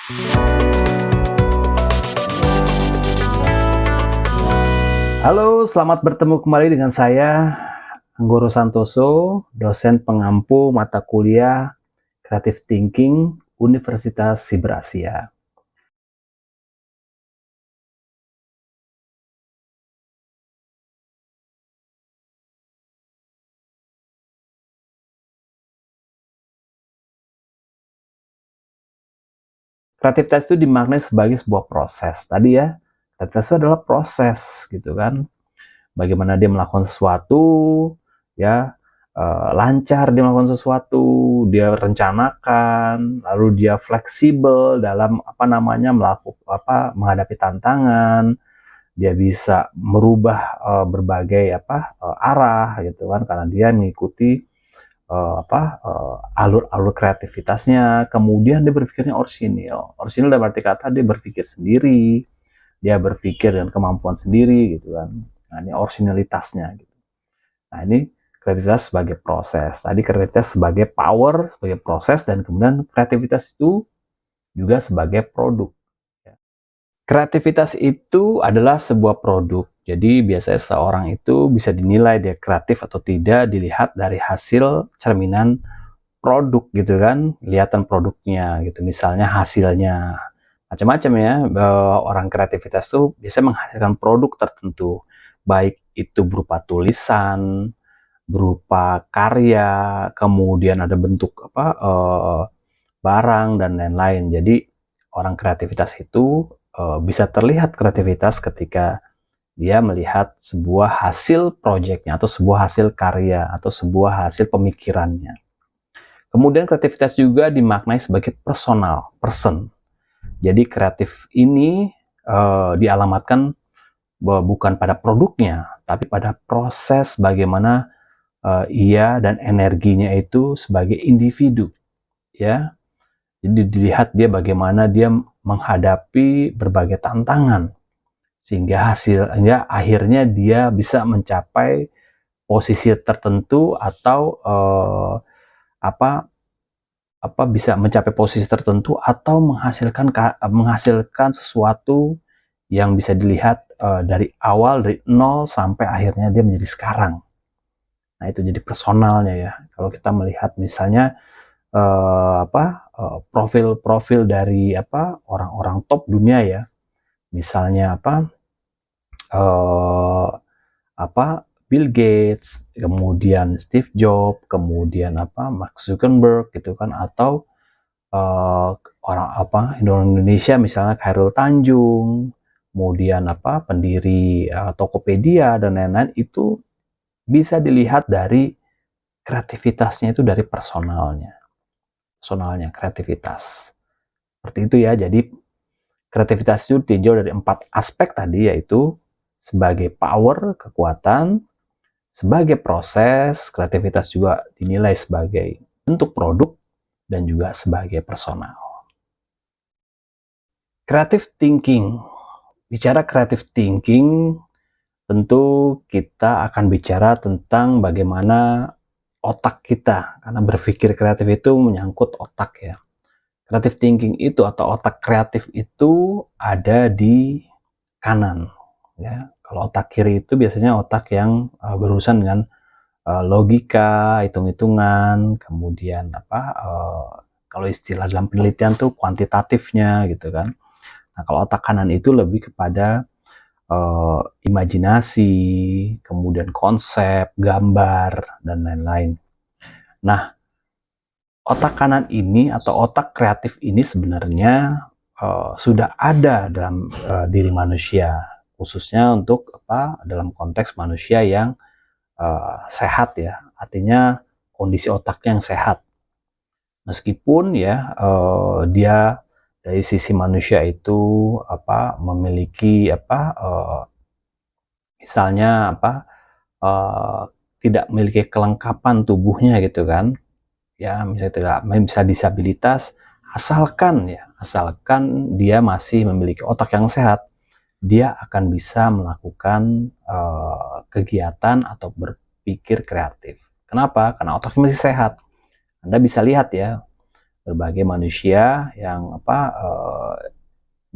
Halo, selamat bertemu kembali dengan saya, Anggoro Santoso, dosen pengampu mata kuliah Creative Thinking Universitas Siber Asia. Kreativitas itu dimaknai sebagai sebuah proses. Tadi ya, kreativitas itu adalah proses gitu kan. Bagaimana dia melakukan sesuatu, ya lancar dia melakukan sesuatu, dia rencanakan, lalu dia fleksibel dalam menghadapi tantangan, dia bisa merubah berbagai arah gitu kan karena dia mengikuti alur-alur kreativitasnya. Kemudian dia berpikirnya orisinil dalam arti kata dia berpikir sendiri, dia berpikir dengan kemampuan sendiri gitu kan. Nah, ini orisinalitasnya gitu. Nah, ini kreativitas sebagai proses. Tadi kreativitas sebagai power, sebagai proses, dan kemudian kreativitas itu juga sebagai produk. Kreativitas itu adalah sebuah produk. Jadi biasanya seorang itu bisa dinilai dia kreatif atau tidak dilihat dari hasil cerminan produk gitu kan, kelihatan produknya gitu. Misalnya hasilnya macam-macam ya. Orang kreativitas tuh biasanya menghasilkan produk tertentu, baik itu berupa tulisan, berupa karya, kemudian ada bentuk barang dan lain-lain. Jadi orang kreativitas itu bisa terlihat kreativitas ketika dia melihat sebuah hasil proyeknya atau sebuah hasil karya atau sebuah hasil pemikirannya. Kemudian kreativitas juga dimaknai sebagai personal, person. Jadi kreatif ini dialamatkan bukan pada produknya, tapi pada proses bagaimana ia dan energinya itu sebagai individu, ya. Jadi dilihat dia bagaimana dia menghadapi berbagai tantangan sehingga hasilnya akhirnya dia bisa mencapai posisi tertentu atau bisa mencapai posisi tertentu atau menghasilkan sesuatu yang bisa dilihat dari awal, dari nol sampai akhirnya dia menjadi sekarang. Nah, itu jadi personalnya ya. Kalau kita melihat misalnya profil-profil dari orang-orang top dunia ya, misalnya Bill Gates, kemudian Steve Jobs, kemudian Mark Zuckerberg gitu kan, atau orang Indonesia misalnya Khairul Tanjung, kemudian pendiri Tokopedia dan lain-lain, itu bisa dilihat dari kreativitasnya itu dari personalnya kreativitas seperti itu ya. Jadi kreativitas itu ditinjau dari 4 aspek tadi, yaitu sebagai power, kekuatan, sebagai proses. Kreativitas juga dinilai sebagai bentuk produk dan juga sebagai personal. Creative thinking. Bicara creative thinking, tentu kita akan bicara tentang bagaimana otak kita, karena berpikir kreatif itu menyangkut otak ya. Creative thinking itu atau otak kreatif itu ada di kanan ya. Kalau otak kiri itu biasanya otak yang berurusan dengan logika, hitung-hitungan, kemudian kalau istilah dalam penelitian tuh kuantitatifnya gitu kan. Nah, kalau otak kanan itu lebih kepada imajinasi, kemudian konsep, gambar, dan lain-lain. Nah, otak kanan ini atau otak kreatif ini sebenarnya sudah ada dalam diri manusia, khususnya untuk dalam konteks manusia yang sehat ya, artinya kondisi otaknya yang sehat. Meskipun ya dia dari sisi manusia itu memiliki misalnya tidak memiliki kelengkapan tubuhnya gitu kan, ya misalnya tidak bisa disabilitas, asalkan dia masih memiliki otak yang sehat, dia akan bisa melakukan kegiatan atau berpikir kreatif. Kenapa? Karena otaknya masih sehat. Anda bisa lihat ya, berbagai manusia yang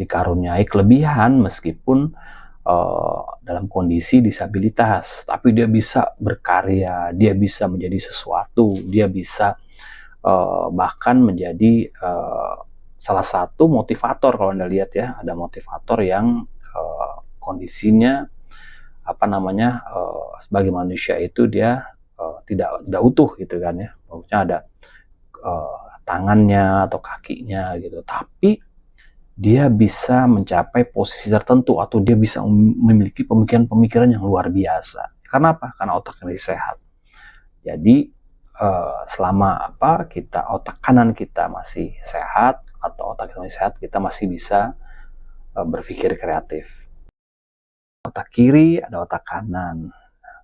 dikaruniai kelebihan meskipun dalam kondisi disabilitas, tapi dia bisa berkarya, dia bisa menjadi sesuatu, dia bisa bahkan menjadi salah satu motivator. Kalau Anda lihat ya, ada motivator yang kondisinya sebagai manusia itu dia tidak utuh gitu kan ya, maksudnya ada tangannya atau kakinya gitu, tapi dia bisa mencapai posisi tertentu atau dia bisa memiliki pemikiran-pemikiran yang luar biasa. Karena apa? Karena otaknya masih sehat. Jadi selama otak kanan kita masih sehat atau otak kita masih sehat, kita masih bisa berpikir kreatif. Otak kiri ada otak kanan.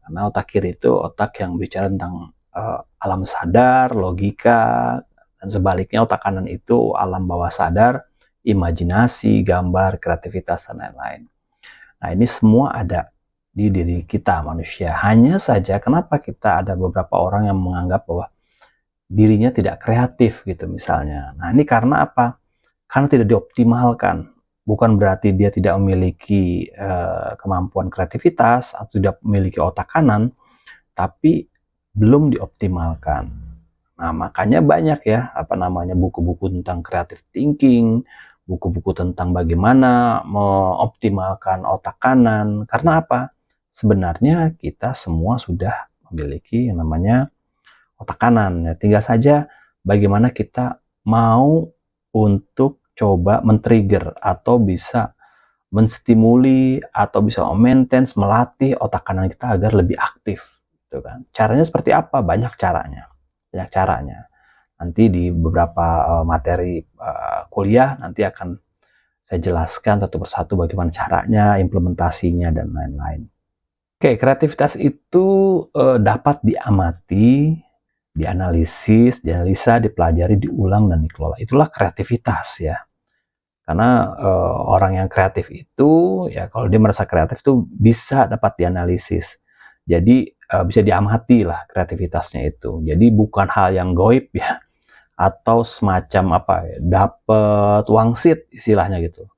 Karena otak kiri itu otak yang bicara tentang alam sadar, logika, dan sebaliknya otak kanan itu alam bawah sadar, imajinasi, gambar, kreativitas, dan lain-lain. Nah, ini semua ada di diri kita manusia. Hanya saja kenapa kita ada beberapa orang yang menganggap bahwa dirinya tidak kreatif gitu misalnya. Nah, ini karena apa? Karena tidak dioptimalkan. Bukan berarti dia tidak memiliki kemampuan kreativitas atau tidak memiliki otak kanan, tapi belum dioptimalkan. Nah, makanya banyak ya buku-buku tentang creative thinking, buku-buku tentang bagaimana mengoptimalkan otak kanan. Karena apa? Sebenarnya kita semua sudah memiliki yang namanya otak kanan. Ya, tinggal saja bagaimana kita mau untuk coba men-trigger atau bisa menstimuli atau bisa maintenance, melatih otak kanan kita agar lebih aktif. Gitu kan. Caranya seperti apa? Banyak caranya. Nanti di beberapa materi kuliah nanti akan saya jelaskan satu persatu bagaimana caranya, implementasinya, dan lain-lain. Oke, kreativitas itu dapat diamati, dianalisis, dianalisa, dipelajari, diulang, dan dikelola. Itulah kreativitas ya. Karena orang yang kreatif itu, ya kalau dia merasa kreatif itu bisa dapat dianalisis. Jadi bisa diamati lah kreativitasnya itu. Jadi bukan hal yang goib ya, atau semacam dapat wangsit istilahnya gitu.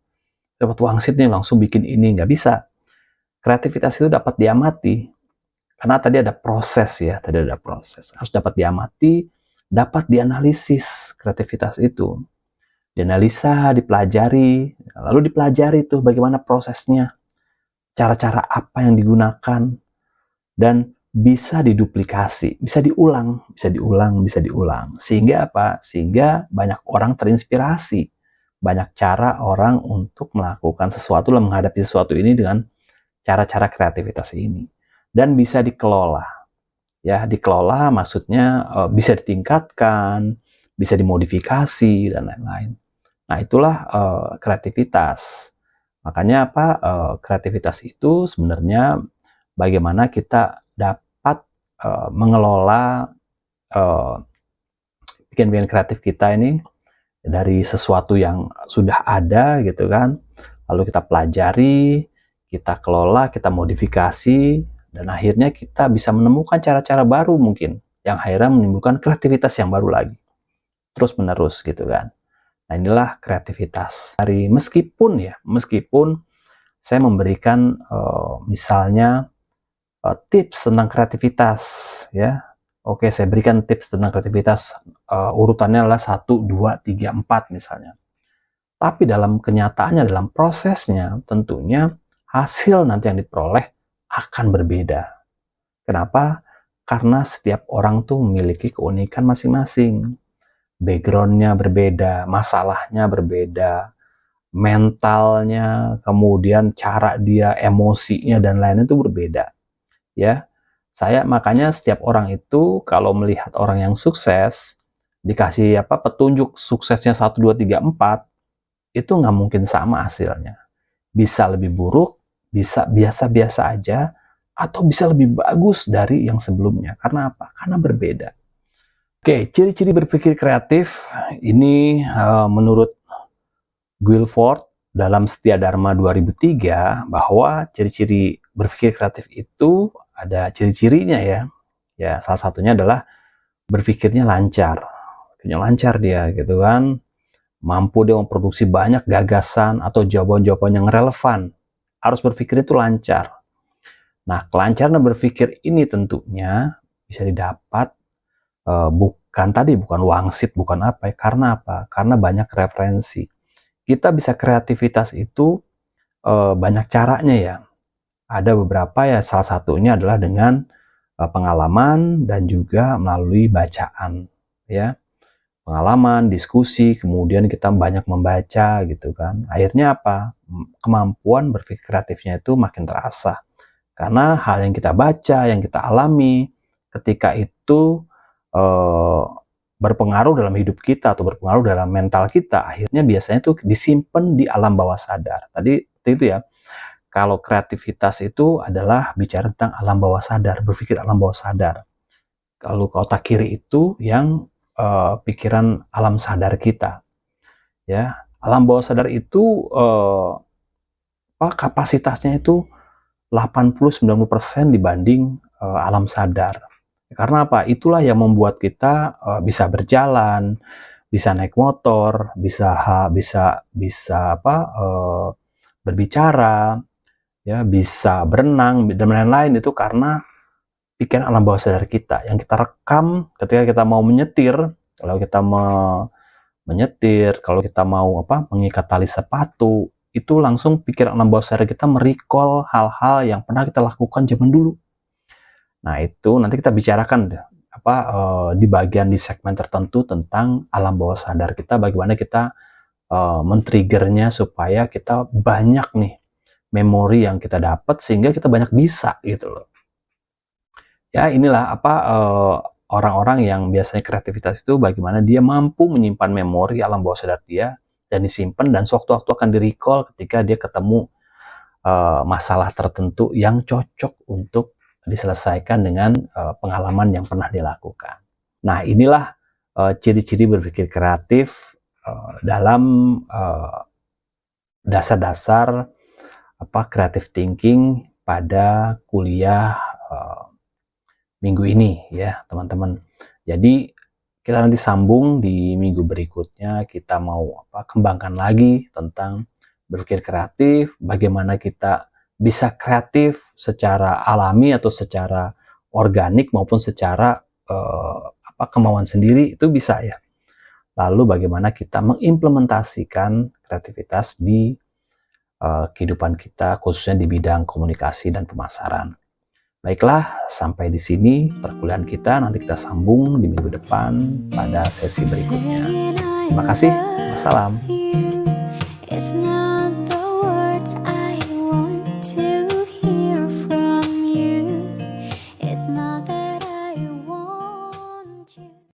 Dapat wangsit nih langsung bikin ini, nggak bisa. Kreativitas itu dapat diamati. Karena tadi ada proses ya, harus dapat diamati, dapat dianalisis kreativitas itu. Dianalisa, dipelajari, lalu dipelajari tuh bagaimana prosesnya, cara-cara apa yang digunakan, dan bisa diduplikasi, bisa diulang. Sehingga apa? Sehingga banyak orang terinspirasi, banyak cara orang untuk melakukan sesuatu, menghadapi sesuatu ini dengan cara-cara kreativitas ini. Dan bisa dikelola. Ya, dikelola maksudnya bisa ditingkatkan, bisa dimodifikasi, dan lain-lain. Nah, itulah kreativitas. Makanya kreativitas itu sebenarnya bagaimana kita dapat mengelola bikin kreatif kita ini dari sesuatu yang sudah ada gitu kan, lalu kita pelajari, kita kelola, kita modifikasi, dan akhirnya kita bisa menemukan cara-cara baru mungkin yang akhirnya menimbulkan kreativitas yang baru lagi terus menerus gitu kan. Nah, inilah kreativitas. Meskipun saya memberikan misalnya tips tentang kreativitas ya. Oke, saya berikan tips tentang kreativitas urutannya adalah 1, 2, 3, 4 misalnya. Tapi dalam kenyataannya, dalam prosesnya tentunya hasil nanti yang diperoleh akan berbeda. Kenapa? Karena setiap orang tuh memiliki keunikan masing-masing. Background-nya berbeda, masalahnya berbeda, mentalnya, kemudian cara dia, emosinya, dan lain-lain itu berbeda. Ya, makanya setiap orang itu kalau melihat orang yang sukses, dikasih petunjuk suksesnya 1, 2, 3, 4, itu nggak mungkin sama hasilnya. Bisa lebih buruk, bisa biasa-biasa aja, atau bisa lebih bagus dari yang sebelumnya. Karena apa? Karena berbeda. Oke, ciri-ciri berpikir kreatif ini menurut Guilford dalam Setia Dharma 2003 bahwa ciri-ciri berpikir kreatif itu ada ciri-cirinya ya. Ya, salah satunya adalah berpikirnya lancar. Berpikirnya lancar dia gitu kan. mampu dia memproduksi banyak gagasan atau jawaban-jawaban yang relevan. Harus berpikir itu lancar. Nah, kelancaran berpikir ini tentunya bisa didapat bukan wangsit, bukan apa ya, karena apa? Karena banyak referensi. Kita bisa kreativitas itu banyak caranya ya. Ada beberapa ya, salah satunya adalah dengan pengalaman dan juga melalui bacaan ya. Pengalaman, diskusi, kemudian kita banyak membaca gitu kan. Akhirnya apa? Kemampuan berpikir kreatifnya itu makin terasa. Karena hal yang kita baca, yang kita alami ketika itu berpengaruh dalam hidup kita atau berpengaruh dalam mental kita, akhirnya biasanya itu disimpan di alam bawah sadar. Tadi itu ya. Kalau kreativitas itu adalah bicara tentang alam bawah sadar, berpikir alam bawah sadar. Kalau otak kiri itu yang pikiran alam sadar kita, ya. Alam bawah sadar itu kapasitasnya itu 80-90% dibanding alam sadar. Karena apa? Itulah yang membuat kita bisa berjalan, bisa naik motor, bisa berbicara, ya, bisa berenang dan lain-lain. Itu karena pikiran alam bawah sadar kita yang kita rekam ketika kita mau menyetir. Kalau kita menyetir, kalau kita mau mengikat tali sepatu, itu langsung pikiran alam bawah sadar kita merecall hal-hal yang pernah kita lakukan zaman dulu. Nah, itu nanti kita bicarakan di bagian di segmen tertentu tentang alam bawah sadar kita, bagaimana kita men-triggernya supaya kita banyak nih memori yang kita dapat sehingga kita banyak bisa gitu loh. Ya, inilah orang-orang yang biasanya kreativitas itu bagaimana dia mampu menyimpan memori alam bawah sadar dia dan disimpan, dan sewaktu-waktu akan di-recall ketika dia ketemu masalah tertentu yang cocok untuk diselesaikan dengan pengalaman yang pernah dilakukan. Nah, inilah ciri-ciri berpikir kreatif dalam dasar-dasar creative thinking pada kuliah minggu ini ya teman-teman. Jadi kita nanti sambung di minggu berikutnya, kita mau kembangkan lagi tentang berpikir kreatif, bagaimana kita bisa kreatif secara alami atau secara organik maupun secara kemauan sendiri, itu bisa ya. Lalu bagaimana kita mengimplementasikan kreativitas di kehidupan kita, khususnya di bidang komunikasi dan pemasaran. Baiklah, sampai di sini perkuliahan kita. Nanti kita sambung di minggu depan pada sesi berikutnya. Terima kasih. Wassalam.